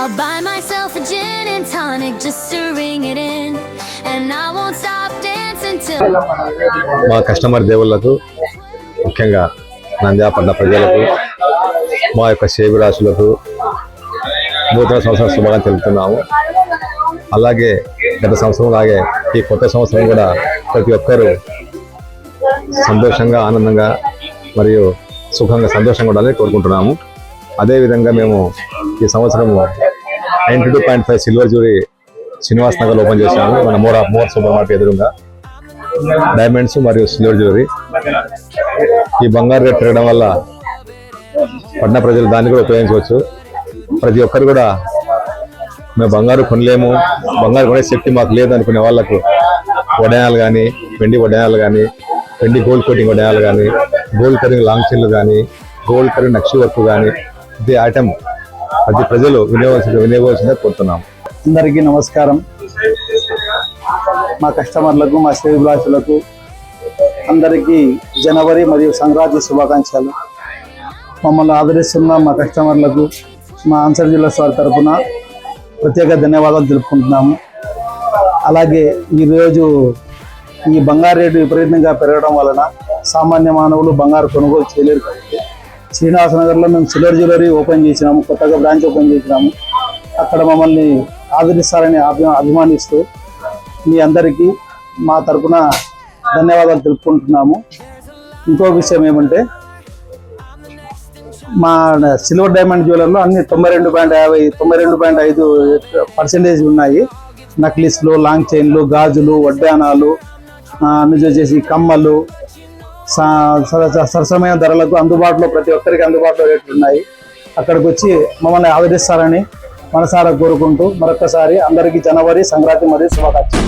I'll buy myself a gin and tonic just to ring it in, and I won't stop dancing till మా customer దేవుళ్లకు ముఖ్యంగా నంద్యాపట్న ప్రజలకు మా యొక్క శేబిరాశులకు నూతన సంవత్సరం శుభాకాంక్షలు తెలుపుతున్నాము. అలాగే గత సంవత్సరం లాగే ఈ కొత్త సంవత్సరం కూడా ప్రతి ఒక్కరూ సంతోషంగా ఆనందంగా మరియు సుఖంగా సంతోషంగా ఉండాలని కోరుకుంటున్నాము. అదేవిధంగా మేము ఈ సంవత్సరము 92.5 silver jury Srinivas Nagar open చేశాము. మన మోర్ సూపర్ మార్కెట్ ఎదురుగా డైమండ్స్ మరియు సిల్వర్ జ్యువెలరీ. ఈ బంగారు రేట్ పెరగడం వల్ల పట్టణ ప్రజలు దాన్ని కూడా ఉపయోగించవచ్చు. ప్రతి ఒక్కరు కూడా మేము బంగారు కొనలేము, బంగారు కొనే శక్తి మాకు లేదు అనుకునే వాళ్ళకు వడయాలు కానీ, వెండి వడయాలు కానీ, వెండి గోల్డ్ కోటింగ్ వడయాలు కానీ, గోల్డ్ కరింగ్ లాంగ్ చైన్లు కానీ, గోల్డ్ కరింగ్ నక్షి వర్క్ కానీ, ఇది ఐటమ్ ప్రతి ప్రజలు వినియోగించాలని కోరుతున్నాము. అందరికీ నమస్కారం. మా కస్టమర్లకు, మా శ్రేయోభిలాషులకు అందరికీ జనవరి మరియు సంక్రాంతి శుభాకాంక్షలు. మమ్మల్ని ఆదరిస్తున్న మా కస్టమర్లకు మా ఆన్సర్ జిల్లా వారి తరఫున ప్రత్యేక ధన్యవాదాలు తెలుపుకుంటున్నాము. అలాగే ఈరోజు ఈ బంగారు రేటు విపరీతంగా పెరగడం వలన సామాన్య మానవులు బంగారు కొనుగోలు చేయలేరు కాబట్టి శ్రీనివాస నగర్లో మేము సిల్వర్ జ్యువెలరీ ఓపెన్ చేసినాము, కొత్తగా బ్రాంచ్ ఓపెన్ చేసినాము. అక్కడ మమ్మల్ని ఆదరిస్తారని అభిమానిస్తూ మీ అందరికీ మా తరఫున ధన్యవాదాలు తెలుపుకుంటున్నాము. ఇంకో విషయం ఏమంటే మా సిల్వర్ డైమండ్ జ్యువెలర్లో అన్ని 92.5% ఉన్నాయి. నక్లిస్లు, లాంగ్ చైన్లు, గాజులు, వడ్డానాలు, నుంచి వచ్చేసి కమ్మలు సరసమైన ధరలకు అందుబాటులో ప్రతి ఒక్కరికి అందుబాటులో రేట్లు ఉన్నాయి. అక్కడికి వచ్చి మమ్మల్ని ఆదరిస్తారని మనసారా కోరుకుంటూ మరొకసారి అందరికీ జనవరి సంక్రాంతి మరియు శుభాకాంక్షలు.